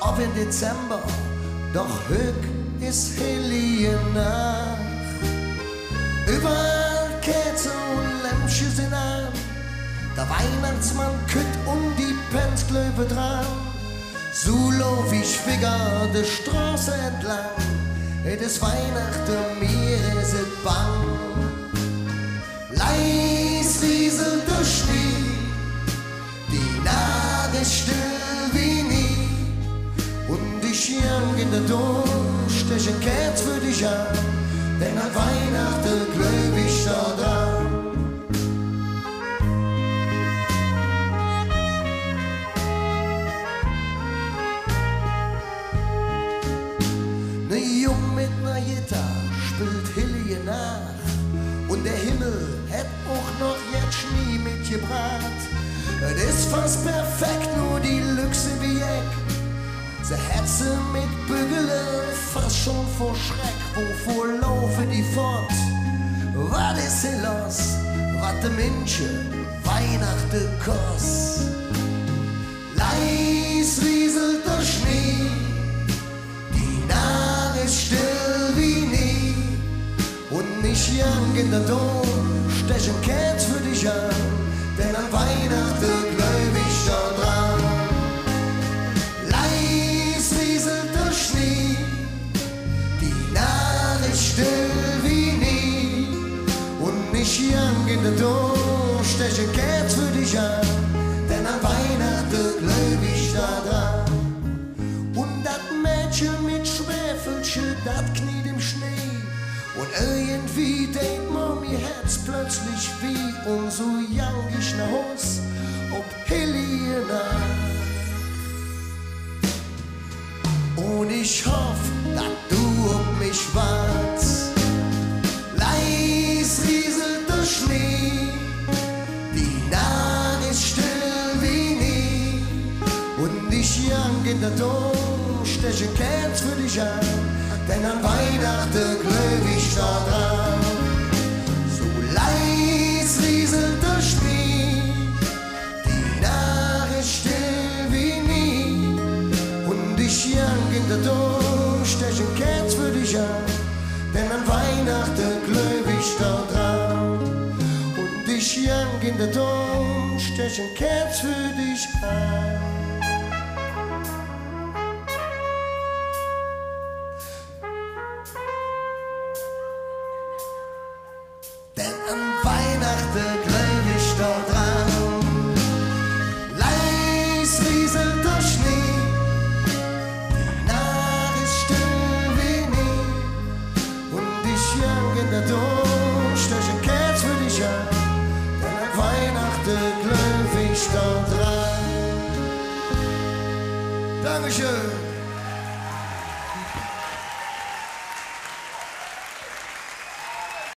auf in Dezember, doch Höck ist hellige Nacht. Überall Kerzen und Lämpchen sind an, der Weihnachtsmann kütt die Penzglöwe dran. So lauf ich figger de Straße entlang, et is Weihnachten, mir is et bang. Leis rieselt der Schnee, die Nacht ist still wie nie, und ich jang in der Dom, stech ein Kerz für dich an, denn an Weihnachten glaub ich da dran. Ne Jung mit ner Gitarre spielt Hilje nach, und der Himmel hätt auch noch jetzt Schnee mitgebracht. Es ist fast perfekt, nur die Lüchse wie Eck. Sie hetze mit Bügele fast schon vor Schreck. Wovor laufen die fort? Was ist hier los? Was de Menschen Weihnachten kost? Leis rieselt der Schnee, die Nacht ist still wie nie, und mich jang in der Dom, stech ein Kerz für dich an, denn an Weihnachten glaub ich da dran. Leis rieselt der Schnee, die Nacht ist still wie nie, und mich jang in der Dom, stech ein Kerz für dich an, denn an Weihnachten glaub ich da dran. Und dat Mädchen mit Schwefelchen, dat kniet im Schnee, und irgendwie denkt mir mein Herz plötzlich wie, und so jang ich nach Haus ob Hellige Nacht. Und ich hoff, dass du auf mich wartst. Leis rieselt der Schnee, die Nacht ist still wie nie, und ich jang in der Dom, stech ein Kerz für dich an, denn an Weihnachten glaub ich da dran. So leis rieselt der Schnee, die Nacht ist still wie nie, und ich jang in der Dom, stech ein Kerz für dich an, denn an Weihnachten glaub ich da dran. Und ich jang in der Dom, stech ein Kerz für dich an. Denn an Weihnachten glaub ich da dran. Leis rieselt der Schnee, die Nacht ist still wie nie, und ich jang in der Dom, stech ein Kerz für dich an, denn an Weihnachten glaub ich da dran. Dankeschön.